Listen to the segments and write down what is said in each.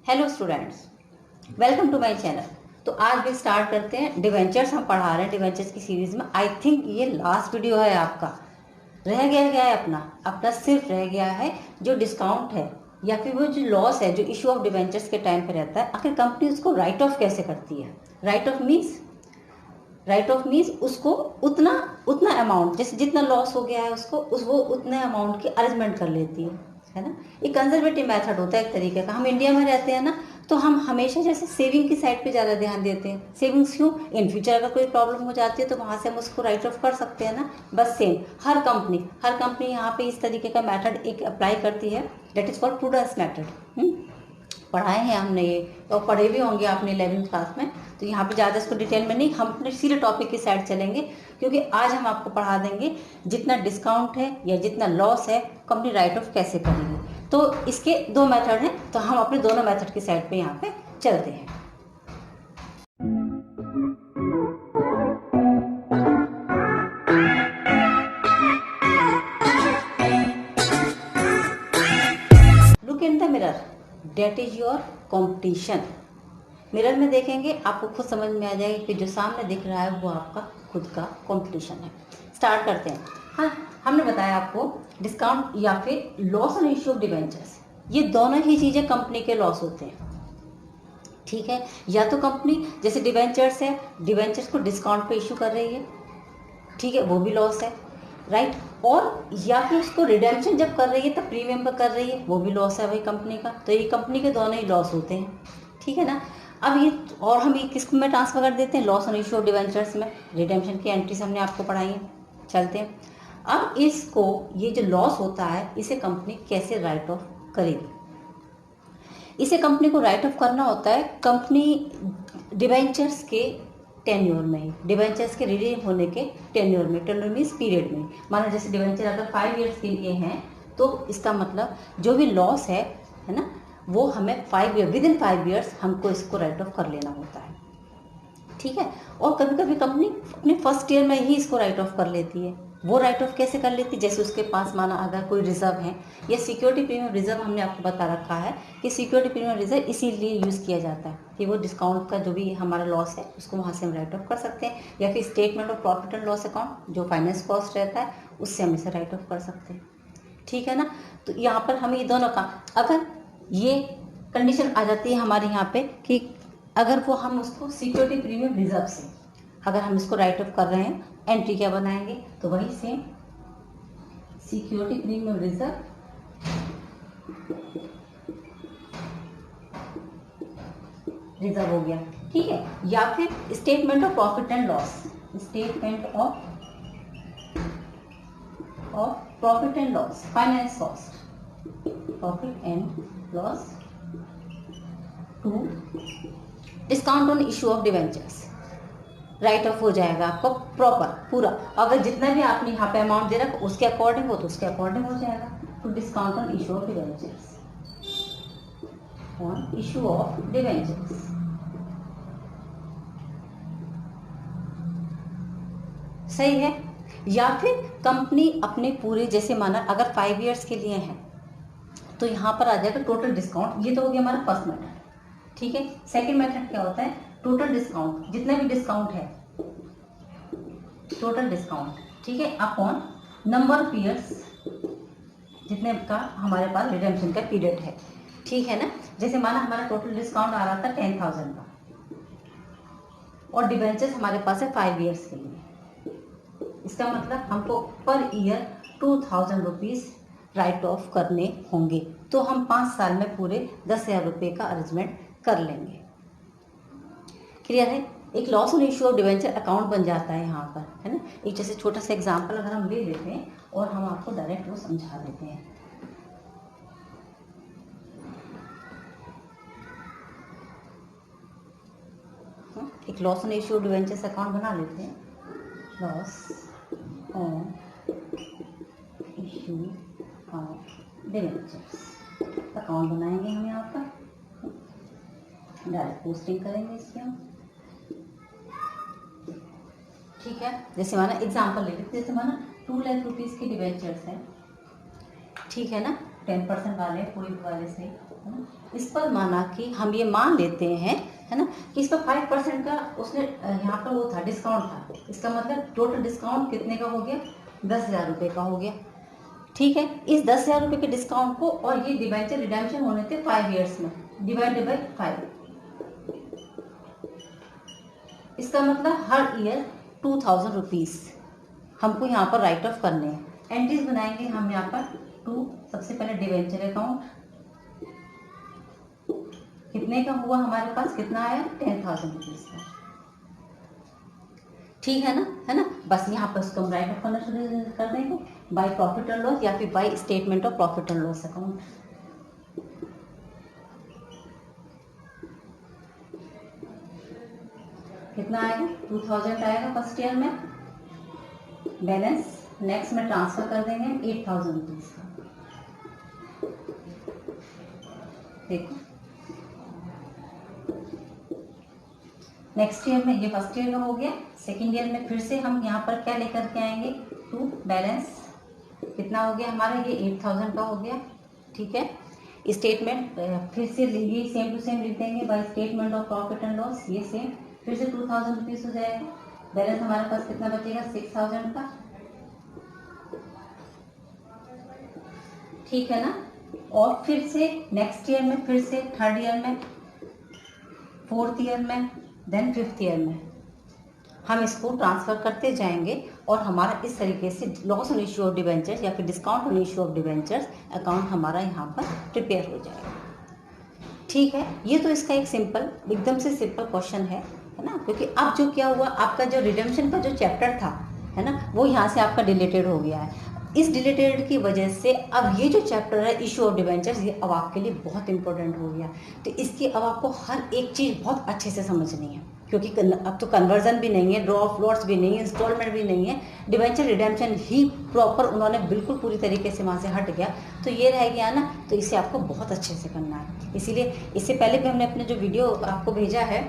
Hello students, welcome to my channel. तो आज भी स्टार्ट करते हैं। डिवेंचर्स हम पढ़ा रहे हैं, डिवेंचर्स की सीरीज में। आई थिंक ये लास्ट वीडियो है आपका। रह गया है अपना सिर्फ रह गया है जो डिस्काउंट है या फिर वो जो लॉस है जो इशू ऑफ डिवेंचर्स के टाइम पे रहता है, आखिर कंपनी उसको राइट ऑफ कैसे करती है। राइट ऑफ मीन्स उसको उतना उतना अमाउंट, जैसे जितना लॉस हो गया है उसको वो उतने अमाउंट की अरेंजमेंट कर लेती है ना। ये कंजर्वेटिव मेथड होता है एक तरीके का। हम इंडिया में रहते हैं ना, तो हम हमेशा जैसे सेविंग की साइड पे ज़्यादा ध्यान देते हैं। सेविंग्स क्यों? इन फ्यूचर अगर कोई प्रॉब्लम हो जाती है तो वहाँ से हम उसको राइट ऑफ कर सकते हैं ना। बस सेम हर कंपनी यहाँ पे इस तरीके का मेथड एक अप्लाई करती है, that is called prudence method. पढ़ाए हैं हमने ये, और पढ़े भी होंगे आपने 11th क्लास में। तो यहाँ पे ज़्यादा इसको डिटेल में नहीं, हम अपने सीधे टॉपिक की साइड चलेंगे, क्योंकि आज हम आपको पढ़ा देंगे जितना डिस्काउंट है या जितना लॉस है कंपनी राइट ऑफ कैसे करेगी। तो इसके दो मेथड हैं, तो हम अपने दोनों मेथड की साइड पे यहाँ पे चलते हैं। Look in the mirror, that is your competition. Mirror में देखेंगे आपको खुद समझ में आ जाएगा कि जो सामने दिख रहा है वो आपका खुद का कंपटीशन है। स्टार्ट करते हैं। हाँ, हमने बताया आपको डिस्काउंट या फिर loss on issue of debentures, ये दोनों ही चीज़ें कंपनी के लॉस होते हैं। ठीक है, या तो कंपनी जैसे डिवेंचर्स है, डिवेंचर्स को डिस्काउंट पे इशू कर रही है, ठीक है, वो भी लॉस है, राइट। और या फिर उसको रिडेम्पशन जब कर रही है तब प्रीमियम पर कर रही है, वो भी लॉस है भाई कंपनी का। तो ये कंपनी के दोनों ही लॉस होते हैं, ठीक है ना। अब ये और हम ये किस में ट्रांसफर कर देते हैं? Loss on issue of debentures में। रिडेम्पशन की एंट्रीज हमने आपको पढ़ाई है, चलते हैं। अब इसको, ये जो लॉस होता है इसे कंपनी कैसे राइट ऑफ करेगी? इसे कंपनी को राइट ऑफ करना होता है कंपनी डिवेंचर्स के टेन्योर में, डिवेंचर्स के रिडीम होने के टेन्योर में। टेन्योर मीन्स पीरियड में। माना जैसे डिवेंचर अगर 5 ईयर्स के लिए हैं, तो इसका मतलब जो भी लॉस है ना, वो हमें 5 ईयर, विद इन 5 ईयर्स हमको इसको राइट ऑफ कर लेना होता है, ठीक है। और कभी कभी कंपनी अपने फर्स्ट ईयर में ही इसको राइट ऑफ कर लेती है। वो राइट ऑफ कैसे कर लेती है? जैसे उसके पास माना अगर कोई रिजर्व है, या सिक्योरिटी प्रीमियम रिजर्व हमने आपको बता रखा है कि सिक्योरिटी प्रीमियम रिजर्व इसीलिए यूज़ किया जाता है कि वो डिस्काउंट का जो भी हमारा लॉस है उसको वहाँ से हम राइट ऑफ कर सकते हैं, या फिर statement of profit and loss account जो फाइनेंस कॉस्ट रहता है उससे हम इसे राइट ऑफ कर सकते हैं, ठीक है ना। तो यहाँ पर हम ये दोनों का, अगर ये कंडीशन आ जाती है हमारे यहाँ पे कि अगर वो हम उसको सिक्योरिटी प्रीमियम रिजर्व से अगर हम इसको राइट ऑफ कर रहे हैं, एंट्री क्या बनाएंगे? तो वही सेम सिक्योरिटी प्रीमियम रिजर्व हो गया, ठीक है। या फिर statement of profit and loss, statement of profit and loss, finance cost, profit and loss to discount on issue of debentures. Write off हो जाएगा आपको प्रॉपर पूरा। अगर जितना भी आपने यहाँ पे अमाउंट दे रखा उसके अकॉर्डिंग हो तो उसके अकॉर्डिंग हो जाएगा। To discount on issue of debentures, on issue of debentures. सही है। या फिर कंपनी अपने पूरे, जैसे माना अगर 5 ईयर्स के लिए है तो यहाँ पर आ जाएगा टोटल डिस्काउंट। ये तो हो गया हमारा फर्स्ट मेथड, ठीक है। सेकंड मेथड क्या होता है? टोटल डिस्काउंट, जितना भी डिस्काउंट है, टोटल डिस्काउंट, ठीक है, अपॉन नंबर ऑफ ईयर्स जितने का हमारे पास रिडेम्पशन का पीरियड है, ठीक है ना। जैसे माना हमारा टोटल डिस्काउंट आ रहा था 10,000 का, और डिवेंचर्स हमारे पास है 5 ईयर्स के लिए। इसका मतलब हमको per year 2,000 rupees right of करने होंगे। तो हम 5 साल में पूरे 10,000 रुपये का अरेंजमेंट कर लेंगे। क्लियर है? एक loss on issue of debenture account बन जाता है यहाँ पर, है ना। एक जैसे छोटा सा एग्जांपल अगर हम ले लेते हैं और हम आपको डायरेक्ट वो समझा देते हैं। एक loss on issue of debentures account बना लेते हैं। Loss on issue of debentures account बनाएंगे हम यहाँ पर, डायरेक्ट पोस्टिंग करेंगे इसकी हम, ठीक है। जैसे माना एग्जांपल ले लेते, जैसे माना 2 लाख रुपीज़ की डिवेंचर्स हैं, ठीक है ना। 10% वाले, कोई वाले से है ना। इस पर माना कि हम ये मान लेते हैं, है ना, कि इस पर 5% का उसने यहाँ पर वो था, डिस्काउंट था। इसका मतलब टोटल डिस्काउंट कितने का हो गया? 10,000 रुपये का हो गया। ठीक है, इस 10,000 रुपये के डिस्काउंट को, और ये डिबेंचर रिडेम्पशन होने थे 5 ईयर्स में, डिवाइडेड बाई 5। इसका मतलब हर ईयर 2,000 रुपीज़ हमको यहाँ पर राइट ऑफ करने हैं। एंट्रीज बनाएंगे हम यहाँ पर 2। सबसे पहले डिवेंचर अकाउंट कितने का हुआ हमारे पास, कितना आया? 10,000 रुपीज़ का। ठीक है ना, है ना। बस यहाँ पर उसको हम राइट ऑफ करना शुरू कर देंगे बाय प्रॉफिट एंड लॉस या फिर by statement of profit and loss account. कितना आएगा? 2,000 आएगा फर्स्ट ईयर में। बैलेंस नेक्स्ट में ट्रांसफर कर देंगे 8,000 रुपीज़ का। देखो नेक्स्ट ईयर में, ये फर्स्ट ईयर का हो गया। सेकेंड ईयर में फिर से हम यहाँ पर क्या लेकर के आएंगे? 2 बैलेंस कितना हो गया हमारा? ये 8,000 का हो गया। ठीक है, स्टेटमेंट फिर से ये सेम टू सेम लिख देंगे by statement of profit and loss. ये सेम फिर से 2,000 रुपीज़ हो जाएगा। बैलेंस हमारे पास कितना बचेगा? 6,000 का। ठीक है ना। और फिर से नेक्स्ट ईयर में, फिर से थर्ड ईयर में, फोर्थ ईयर में, देन फिफ्थ ईयर में हम इसको ट्रांसफ़र करते जाएंगे और हमारा इस तरीके से loss on issue of debentures या फिर discount on issue of debentures account हमारा यहाँ पर प्रिपेयर हो जाएगा। ठीक है, ये तो इसका एक सिंपल, एकदम से सिंपल क्वेश्चन है ना। क्योंकि अब जो क्या हुआ, आपका जो रिडेम्पशन का जो चैप्टर था, है ना, वो यहाँ से आपका डिलीटेड हो गया है। इस डिलीटेड की वजह से अब ये जो चैप्टर है इशू ऑफ डिवेंचर्स, ये अब आपके लिए बहुत इंपॉर्टेंट हो गया। तो इसकी अब आपको हर एक चीज़ बहुत अच्छे से समझनी है, क्योंकि अब तो कन्वर्जन भी नहीं है, ड्रॉ ऑफ लॉट्स भी नहीं है, इंस्टॉलमेंट भी नहीं है, डिवेंचर रिडेम्पशन ही प्रॉपर उन्होंने बिल्कुल पूरी तरीके से वहाँ से हट गया। तो ये रह गया ना, तो इसे आपको बहुत अच्छे से करना है। इसीलिए इससे पहले भी हमने अपने जो वीडियो आपको भेजा है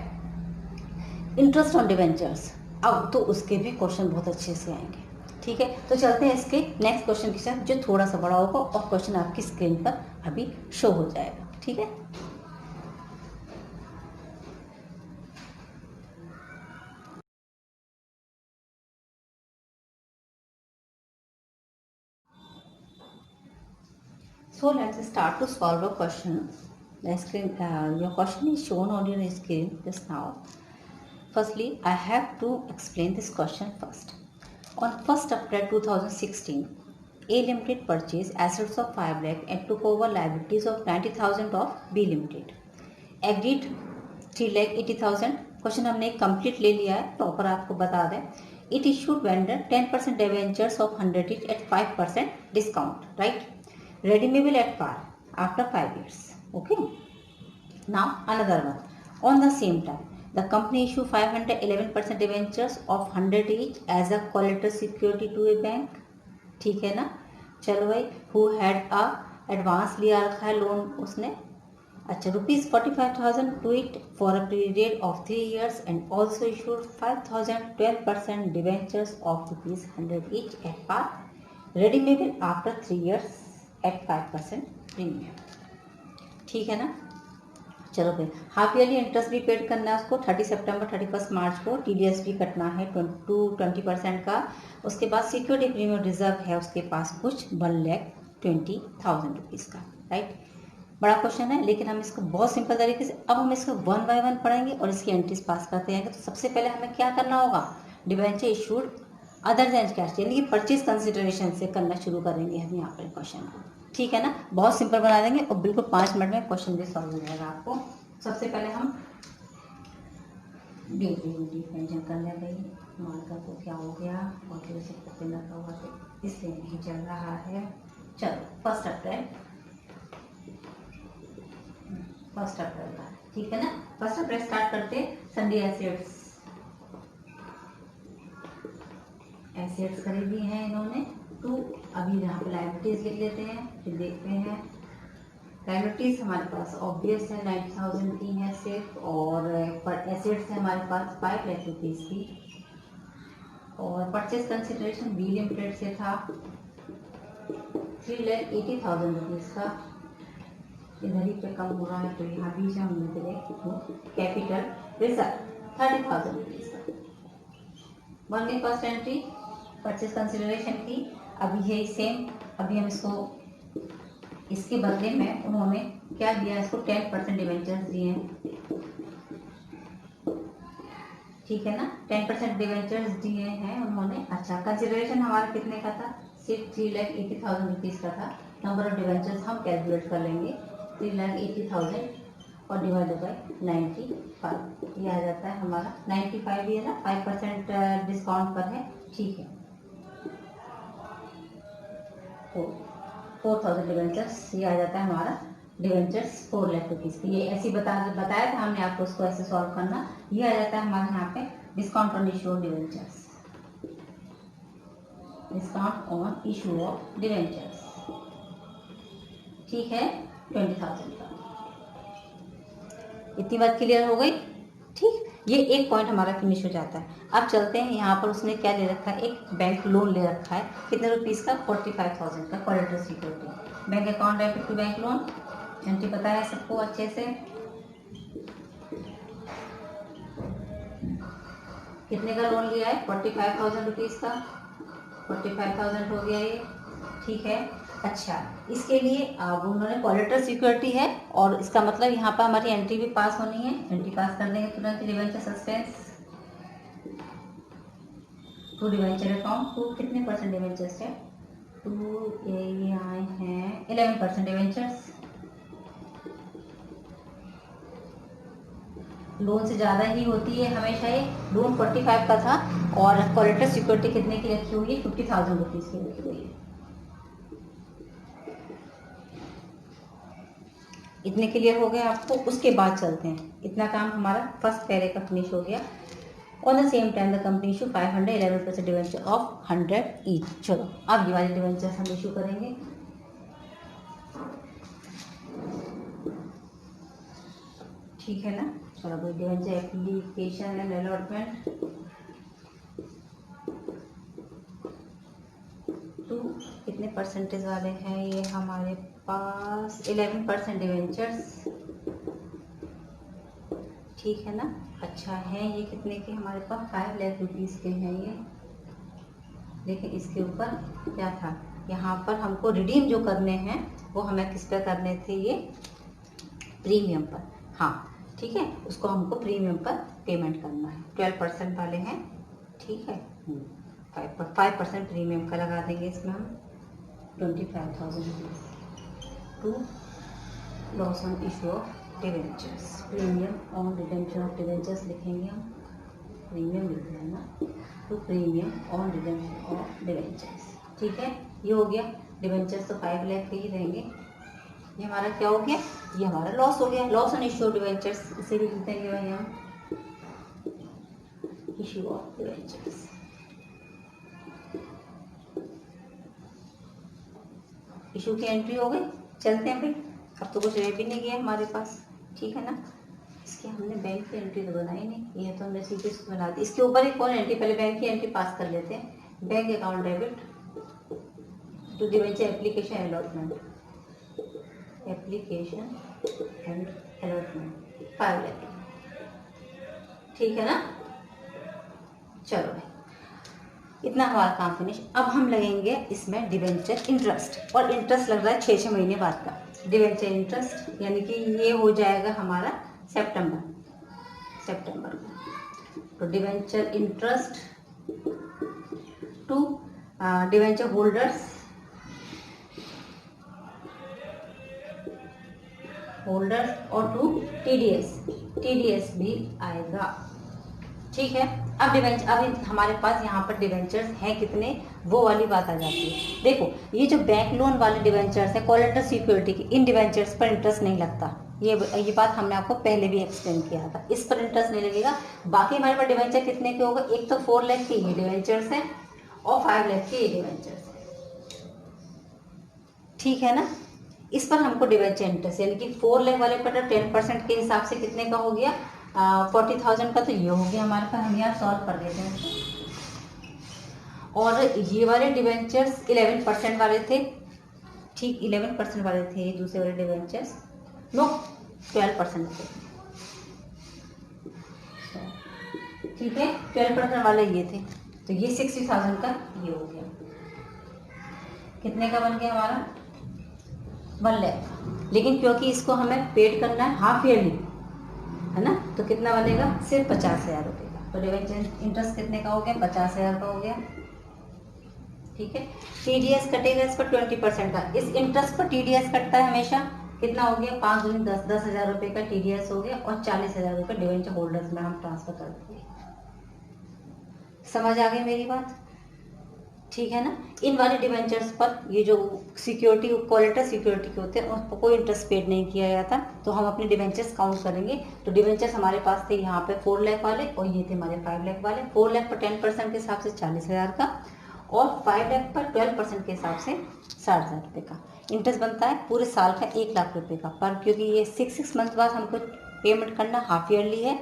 इंटरेस्ट ऑन डिवेंचर्स, अब तो उसके भी क्वेश्चन बहुत अच्छे से आएंगे। ठीक है, तो चलते हैं इसके नेक्स्ट क्वेश्चन के साथ, जो थोड़ा सा बड़ा होगा और क्वेश्चन आपकी स्क्रीन पर अभी शो हो जाएगा। ठीक है, so let's start to solve a question. The screen, your question is shown on your screen just now. Firstly, I have to explain this question first. On 1st April 2016, A Limited purchased assets of 5 lakh and took over liabilities of 90,000 of B Limited. Agreed 3,80,000। Question हमने complete ले लिया है, proper आपको बता दें। It issued vendor 10% debentures of 100 each at 5% discount, right? Redeemable at par after 5 years. Okay. Now another one. On the same time, the company issued 511% debentures of 100 each as a collateral security to a bank. ठीक है ना। चलो भाई, who had a advance लिया रखा है loan उसने, अच्छा, ₹45,000 to it for a period of 3 years and also issued 5,000 12% debentures of ₹100 each at par, redeemable after 3 years at 5% premium। ठीक है ना। चलो भाई, हाफ ईयरली इंटरेस्ट भी पेड करना है उसको 30 सितंबर 31 मार्च को, TDS भी कटना है 20% का। उसके बाद सिक्योरिटी प्रीमियम रिजर्व है उसके पास कुछ 1,20,000 रुपीज़ का, राइट। बड़ा क्वेश्चन है, लेकिन हम इसको बहुत सिंपल तरीके से अब हम इसको 1 बाय 1 पढ़ेंगे और इसकी एंट्रीज पास करते जाएंगे। तो सबसे पहले हमें क्या करना होगा, debenture issued other than cash यानी कि परचेज कंसिडरेशन से करना शुरू करेंगे हम यहाँ पर क्वेश्चन को। ठीक है ना, बहुत सिंपल बना देंगे और बिल्कुल 5 मिनट में क्वेश्चन भी सॉल्व हो जाएगा आपको। सबसे पहले हम डिफरेंशियल कर लें भाई, मार्कर को क्या हो गया और से पेन रखा हुआ तो इसलिए नहीं चल रहा है। चलो 1 अप्रैल का, ठीक है ना। 1 अप्रैल स्टार्ट करते। संडे एसेट्स खरीदी हैं इन्होंने, तो अभी यहाँ पे लायबिलिटीज लिख लेते हैं, फिर देखते हैं। लायबिलिटीज हमारे पास ऑब्वियस है 90,000 की है सिर्फ, और पर एसेट्स है हमारे पास 5 लाख रुपीज़ की, और परचेज कंसिडरेशन बी लिमिटेड से था 3,80,000 रुपीज़ का, इधर ही पे कम हो रहा है तो यहाँ भी से हमने डायरेक्ट कैपिटल रिजर्व 30,000 रुपीज़ का। वन में फर्स्ट एंट्री परचेज कंसिडरेशन की अभी है सेम। अभी हम इसको इसके बदले में उन्होंने क्या दिया, इसको 10% डिवेंचर्स दिए हैं, ठीक है ना, 10% डिवेंचर्स दिए हैं उन्होंने। अच्छा, कंसिडरेशन हमारा कितने का था, सिर्फ 3,80,000 रुपीज़ का था। नंबर ऑफ डिवेंचर्स हम कैलकुलेट कर लेंगे, 3,80,000 और डिवाइडेड बाई 95, ये आ जाता है हमारा 95 ही है ना, 5% डिस्काउंट पर है, ठीक है। तो 4,000 डिवेंचर्स ये आ जाता है हमारा, डिवेंचर्स 4 लाख रुपीज़ की। ये ऐसे बताया था हमने आपको, उसको ऐसे सॉल्व करना। ये आ जाता है हमारे यहाँ पे discount on issue of debentures, discount on issue of debentures, ठीक है, 20,000 का। इतनी बात क्लियर हो गई, ठीक। ये एक पॉइंट हमारा फिनिश हो जाता है। अब चलते हैं, यहाँ पर उसने क्या ले रखा है, एक बैंक लोन ले रखा है, कितने रुपीज़ का, 45,000 का, collateral security. Bank account debit to bank loan, entry पता है सबको अच्छे से। कितने का लोन लिया है, 45,000 रुपीज़ का, 45,000 हो गया ये, ठीक है। अच्छा, इसके लिए अब उन्होंने कोलेटरल सिक्योरिटी है, और इसका मतलब यहाँ पर हमारी एंट्री भी पास होनी है। एंट्री पास कर देंगे तुरंत, debenture suspense to debenture account, to कितने परसेंट डिवेंचर्स है, टू ये आए हैं 11% डिवेंचर्स। लोन से ज़्यादा ही होती है हमेशा, ये लोन 45 का था और कोलेटरल सिक्योरिटी कितने की रखी हुई है, 50,000 रुपीज़ की रखी हुई है। इतने क्लियर हो गए आपको। उसके बाद चलते हैं, इतना काम हमारा फर्स्ट पैरे का फिनिश हो गया। On the same time the company issue 511% debenture of 100 each. चलो अब ये वाले डिवेंचर हम इशू करेंगे। ठीक है ना, चलो भाई, debenture application and allotment to कितने परसेंटेज वाले हैं ये हमारे पास, 11% डिवेंचर्स, ठीक है ना। अच्छा है, ये कितने के हमारे पास, 5 लाख रुपीज़ के हैं ये। लेकिन इसके ऊपर क्या था, यहाँ पर हमको रिडीम जो करने हैं वो हमें किस पर करने थे, ये प्रीमियम पर, हाँ ठीक है, उसको हमको प्रीमियम पर पेमेंट करना है। 12% वाले हैं, ठीक है, 5% प्रीमियम का लगा देंगे इसमें हम, 25,000 rupees to loss on issue of debentures, premium on redemption of debentures लिखेंगे हम, प्रीमियम लिख देना, to premium on redemption of debentures, ठीक है। ये हो गया, डिवेंचर्स तो 5 लाख के ही रहेंगे। ये हमारा क्या हो गया, ये हमारा लॉस हो गया, loss on issue of debentures, इसे भी लिख देंगे भाई हम, इशू ऑफ डिवेंचर्स। इशू की एंट्री हो गई। चलते हैं भाई, अब तो कुछ रह भी नहीं गया हमारे पास, ठीक है ना। इसकी हमने बैंक की एंट्री तो बनाई नहीं, ये तो हमने सीधे इसको बना दी। इसके ऊपर एक और एंट्री, पहले बैंक की एंट्री पास कर लेते हैं। Bank account debit to debenture application allotment, application and allotment 5 lakh, ठीक है ना। चलो भाई, इतना हमारा काम फिनिश। अब हम लगेंगे इसमें डिवेंचर इंटरेस्ट, और इंटरेस्ट लग रहा है 6 महीने बाद का डिवेंचर इंटरेस्ट, यानी कि ये हो जाएगा हमारा सितंबर में। तो debenture interest to debenture holders और टू टीडीएस भी आएगा, ठीक है। अब अभी हमारे पास यहाँ पर डिवेंचर्स हैं कितने, वो वाली बात आ जाती है। देखो, ये जो बैंक लोन वाले डिवेंचर्स है कोलेटरल सिक्योरिटी की, इन डिवेंचर्स पर इंटरेस्ट नहीं लगता। ये बात हमने आपको पहले भी एक्सप्लेन किया था, इस पर इंटरेस्ट नहीं लगेगा। बाकी हमारे पास डिवेंचर कितने के होगा, एक तो 4 लाख के ये डिवेंचर्स हैं और 5 लाख के ये डिवेंचर्स हैं, ठीक है ना। इस पर हमको डिवेंचर इंटरेस्ट, यानी कि 4 लाख वाले पर 10% के हिसाब से कितने का हो गया, 40,000 का, तो ये हो गया हमारे पास। हम यहाँ सॉल्व कर देते हैं। और ये वाले डिवेंचर्स 11% वाले थे, ठीक, 11% वाले थे ये दूसरे वाले डिवेंचर्स, नो 12%। ठीक है, 12% वाले ये थे, तो ये 60,000 का ये हो गया। कितने का बन गया हमारा? 1 लाख का। लेकिन क्योंकि इसको हमें पेड करना है हाफ ईयरली, है ना, तो कितना बनेगा? सिर्फ 50,000 रुपये का। तो डिवेंचर इंटरेस्ट कितने का हो गया? 50,000 का हो गया। ठीक है, टीडीएस कटेगा इस पर 20% का। इस इंटरेस्ट पर टीडीएस कटता है हमेशा। कितना हो गया? 5 दूनी 10, 10,000 रुपये का टीडीएस हो गया और 40,000 रुपये डिवेंचर होल्डर्स में हम ट्रांसफर कर देंगे। समझ आ गई मेरी बात? ठीक है ना। इन वाले डिवेंचर्स पर ये जो सिक्योरिटी कोलेटरल सिक्योरिटी के होते हैं उस पर कोई इंटरेस्ट पेड नहीं किया जाता, तो हम अपने डिवेंचर्स काउंट करेंगे। तो डिवेंचर्स हमारे पास थे यहाँ पे 4 लाख वाले और ये थे हमारे 5 लाख वाले। 4 लाख पर 10% के हिसाब से 40,000 का और 5 लाख पर 12% के हिसाब से 60,000 रुपये का इंटरेस्ट बनता है पूरे साल का 1 लाख रुपये का। पर क्योंकि ये 6 मंथ बाद हमको पेमेंट करना हाफ ईयरली है,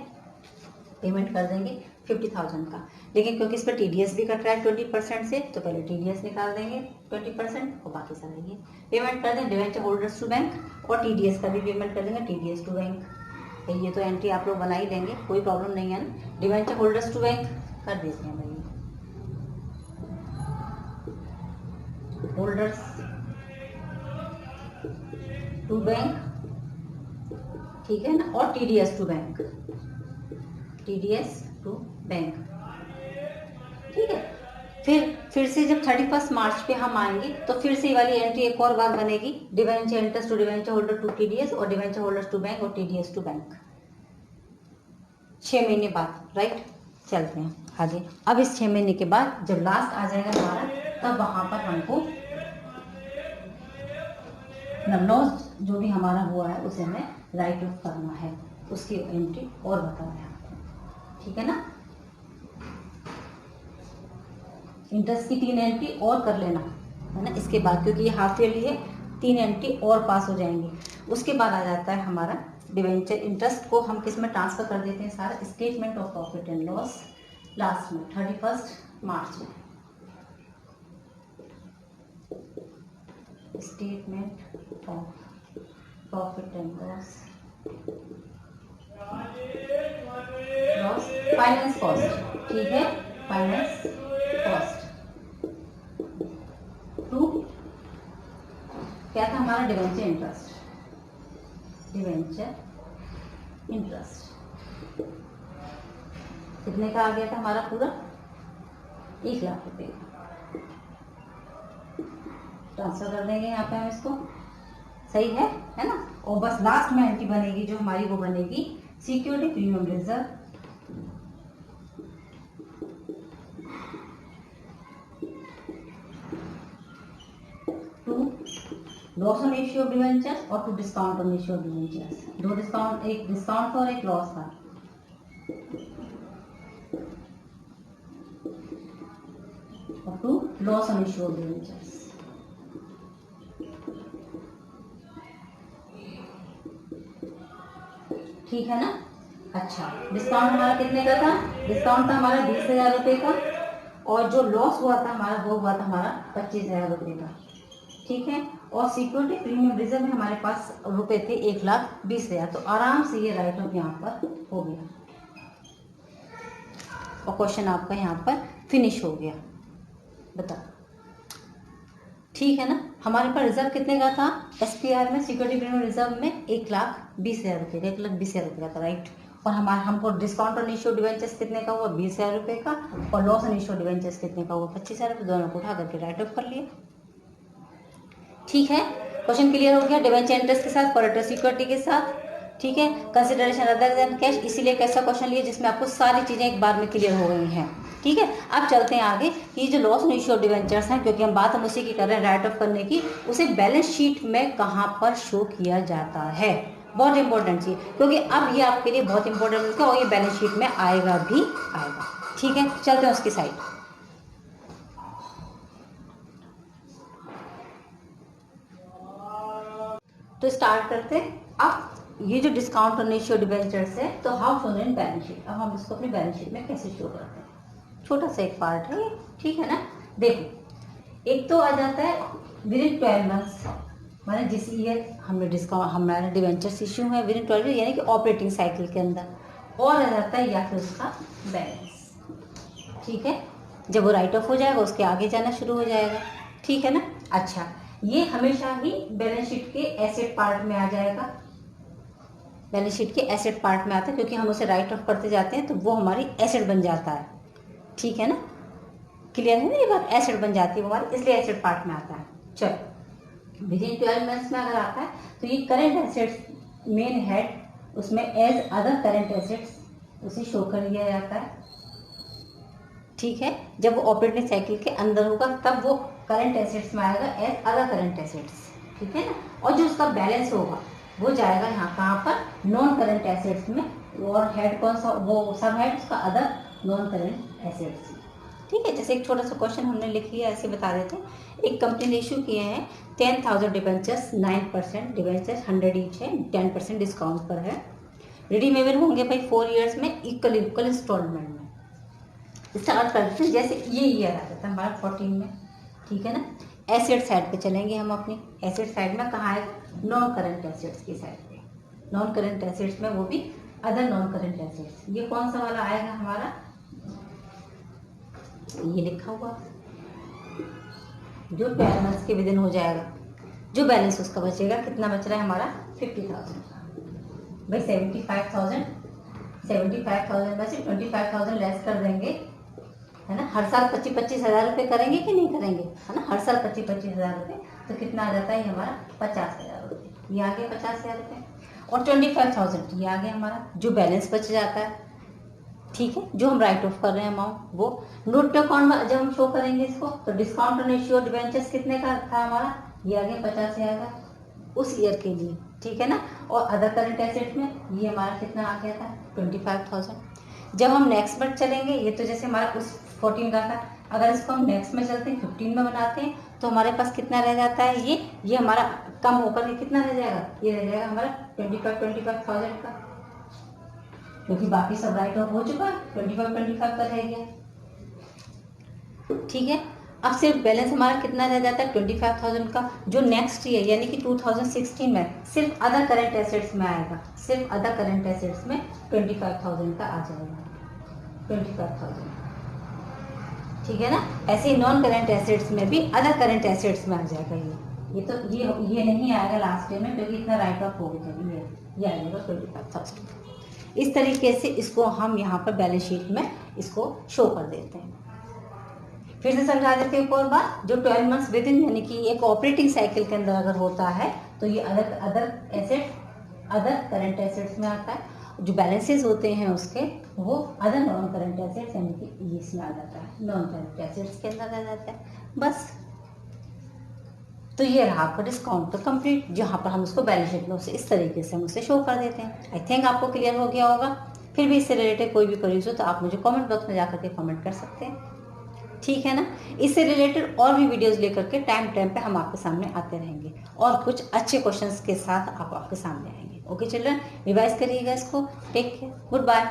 पेमेंट कर देंगे 50,000 का। लेकिन क्योंकि इस पर टीडीएस भी कट रहा है 20% से, तो पहले टीडीएस निकाल देंगे 20% और बाकी सारा ये पेमेंट कर देंगे डिवेंचर होल्डर्स टू बैंक और टीडीएस का भी पेमेंट कर देंगे टीडीएस टू बैंक। ये तो एंट्री आप लोग बना ही लेंगे, कोई प्रॉब्लम नहीं है ना। डिवेंचर होल्डर्स टू बैंक कर देते हैं भाई, होल्डर्स टू बैंक, ठीक है ना, और TDS to bank, TDS to bank. ठीक है, फिर से जब 31 मार्च पे हम आएंगे तो फिर से ये वाली एंट्री एक और बार बनेगी, debenture interest to debenture holder to TDS और डिवेंचर होल्डर्स टू बैंक और टीडीएस टू बैंक 6 महीने बाद। राइट, चलते हैं आगे। अब इस 6 महीने के बाद जब लास्ट आ जाएगा हमारा, तब वहां पर हमको लॉस जो भी हमारा हुआ है उसे हमें राइट ऑफ करना है, उसकी एंट्री और बताना है। ठीक है ना, इंटरेस्ट की 3 एंट्री और कर लेना है ना इसके बाद, क्योंकि ये हाफ ईयरली है, 3 एंट्री और पास हो जाएंगी। उसके बाद आ जाता है हमारा डिवेंचर इंटरेस्ट को हम किस में ट्रांसफर कर देते हैं सारा, statement of profit and loss last में 31 मार्च में। Statement of profit and loss, finance cost, ठीक है, फाइनेंस कॉस्ट टू क्या था हमारा? डिवेंचर इंटरेस्ट, डिवेंचर इंटरेस्ट कितने का आ गया था हमारा? पूरा 1 लाख रुपए का ट्रांसफर कर देंगे यहाँ पे हम इसको। सही है ना। और बस लास्ट में एंट्री बनेगी जो हमारी, वो बनेगी security premium reserve to loss on issue of debentures और to discount on issue of debentures. 2 discount, एक डिस्काउंट और एक लॉस था। और to loss on issue of debentures. ठीक है ना। अच्छा, डिस्काउंट हमारा कितने का था? डिस्काउंट था हमारा 20,000 रुपये का और जो लॉस हुआ था हमारा वो हुआ था हमारा 25,000 रुपये का। ठीक है, और सिक्योरिटी प्रीमियम रिजर्व में हमारे पास रुपए थे 1,20,000। तो आराम से ये राइट ऑफ यहाँ पर हो गया और क्वेश्चन आपका यहाँ पर फिनिश हो गया। बताओ, ठीक है ना। हमारे पास रिजर्व कितने का था? एसपीआर में सिक्योरिटी प्रीमियम रिजर्व में 1,20,000 रुपये का, 1,20,000 रुपये का था। राइट, और हमको डिस्काउंट ऑन इश्यू डिवेंचर्स कितने का हुआ? 20,000 रुपये का, और लॉस ऑन इश्यू डिवेंचर्स कितने का हुआ? 25,000 रुपये। दोनों को उठा करके राइट ऑफ कर लिए। ठीक है, क्वेश्चन क्लियर हो गया डिवेंचर इंटरेस्ट के साथ, कोलेटरल सिक्योरिटी के साथ। ठीक है, कंसिडरेशन अदर देन कैश, इसीलिए कैसा क्वेश्चन लिए जिसमें आपको सारी चीजें एक बार में क्लियर हो गई हैं। ठीक है, अब चलते हैं आगे। ये जो loss on issue of debentures हैं, क्योंकि हम बात हम उसी की कर रहे हैं राइट ऑफ करने की, उसे बैलेंस शीट में कहाँ पर शो किया जाता है? बहुत इंपॉर्टेंट चीज, क्योंकि अब ये आपके लिए बहुत इंपॉर्टेंट है और ये बैलेंस शीट में आएगा भी आएगा। ठीक है, चलते हैं उसकी साइड। तो स्टार्ट करते हैं। अब ये जो डिस्काउंट ऑन इश्यू डिवेंचर्स है, तो how shown in balance sheet. अब हम इसको अपनी बैलेंस शीट में कैसे शो करते हैं? छोटा सा एक पार्ट है, ठीक है ना। देखो, एक तो आ जाता है विदिन 12 मंथ्स, माने जिस ईयर हमने डिस्काउंट हमारा डिवेंचर्स इश्यू है विद इन 12 ईयर, यानी कि ऑपरेटिंग साइकिल के अंदर, और रह जाता है या फिर उसका बैलेंस। ठीक है, जब वो राइट ऑफ हो जाएगा उसके आगे जाना शुरू हो जाएगा। ठीक है ना। अच्छा, ये हमेशा ही बैलेंस शीट के एसेट पार्ट में आ जाएगा, बैलेंस शीट के एसेट पार्ट में आता है, क्योंकि हम उसे राइट ऑफ करते जाते हैं तो वो हमारी एसेट बन जाता है। ठीक है ना, क्लियर है ना ये बात, एसेट बन जाती है वो हमारी, इसलिए एसेट पार्ट में आता है। चलो, विद इन 12 मंथ्स में अगर आता है तो ये करंट एसेट्स मेन हेड उसमें एज अदर करंट एसेट्स उसे शो कर दिया जाता है। ठीक है, जब वो ऑपरेटिंग साइकिल के अंदर होगा तब वो करंट एसेट्स में आएगा एज अदर करंट एसेट्स। ठीक है ना, और जो उसका बैलेंस होगा वो जाएगा यहाँ कहाँ पर, नॉन करंट एसेट्स में, और हेड कौन सा, वो सब हेड उसका अदर नॉन करंट एसेट्स। ठीक है, जैसे एक छोटा सा क्वेश्चन हमने लिख लिया, ऐसे बता देते हैं। एक कंपनी ने इशू किए हैं 10,000 डिबेंचर्स, 9% डिबेंचर्स 100 ईच है, 10% डिस्काउंट पर है, रिडीमेबल होंगे भाई 4 ईयर्स में इक्वल इंस्टॉलमेंट में। स्टार्ट करते हैं, जैसे ये ईयर आ जाता है हमारा 14 में। ठीक है ना, एसेट साइड पे चलेंगे हम अपनी, एसेट साइड में कहाँ आएगा, नॉन करंट एसेट्स की साइड पे। नॉन करंट एसेट्स में वो भी अदर नॉन करंट एसेट्स, ये कौन सा वाला आएगा हमारा, ये लिखा हुआ जो 12 मंथ्स के विद इन हो जाएगा, जो बैलेंस उसका बचेगा, कितना बच रहा है हमारा 50,000 का भाई, 75,000 में से 25,000 लेस कर देंगे, है ना। हर साल 25-25 हज़ार रुपये करेंगे कि नहीं करेंगे, है ना, हर साल 25-25 हज़ार रुपये, तो कितना आ जाता है हमारा 50,000 रुपये, ये आ गया 50,000 रुपये, और 25,000 ये आ गया हमारा जो बैलेंस बच जाता है। ठीक है, जो हम राइट ऑफ कर रहे हैं अमाउंट, वो नोट टू अकाउंट में जब हम शो करेंगे इसको, तो डिस्काउंट ऑन इश्यू डिबेंचर्स कितने का था हमारा, ये आ गया 50,000 का उस ईयर के लिए। ठीक है ना, और अदर करंट एसेट में ये हमारा कितना आ गया था 25,000। जब हम नेक्स्ट मंथ चलेंगे, ये तो जैसे हमारा उस 14 का था, अगर इसको हम नेक्स्ट में चलते हैं 15 में बनाते हैं, तो हमारे पास कितना रह जाता है, ये हमारा कम होकर के कितना रह जाएगा, ये रह जाएगा हमारा 25,000 का, क्योंकि बाकी सब राइट ऑफ हो चुका है, 25 का रह गया। ठीक है, अब सिर्फ बैलेंस हमारा कितना रह जाता है 25,000 का, जो नेक्स्ट ईयर यानी कि 2016 में सिर्फ अदर करंट एसेट्स में आएगा, सिर्फ अदर करंट एसेट्स में 25,000 का आ जाएगा, 25,000। ठीक है ना, ऐसे ही नॉन करंट एसेट्स में भी अदर करंट एसेट्स में आ जाएगा ये तो ये नहीं आएगा लास्ट ईयर में, क्योंकि इतना राइट ऑफ हो गया, ये आ जाएगा 25,000। इस तरीके से इसको हम यहाँ पर बैलेंस शीट में इसको शो कर देते हैं। फिर से समझा देते हैं एक और बात, जो 12 मंथ्स विद इन यानी कि एक ऑपरेटिंग साइकिल के अंदर अगर होता है तो ये अदर करंट एसेट्स में आता है, जो बैलेंसेस होते हैं उसके वो अदर नॉन करंट एसेट्स यानी कि ये इसमें आ जाता है, नॉन करंट एसेट्स के अंदर आ जाता है बस। तो ये रहा आपका डिस्काउंट तो कंप्लीट, जहाँ पर हम उसको बैलेंस शीट में उसे इस तरीके से हम उसे शो कर देते हैं। आई थिंक आपको क्लियर हो गया होगा। फिर भी इससे रिलेटेड कोई भी क्वेरीज हो तो आप मुझे कमेंट बॉक्स में जाकर के कमेंट कर सकते हैं, ठीक है ना। इससे रिलेटेड और भी वीडियोस लेकर के टाइम पे हम आपके सामने आते रहेंगे और कुछ अच्छे क्वेश्चंस के साथ आपके सामने आएंगे। ओके चिल्ड्रन, रिवाइज करिएगा इसको। Take care, good bye.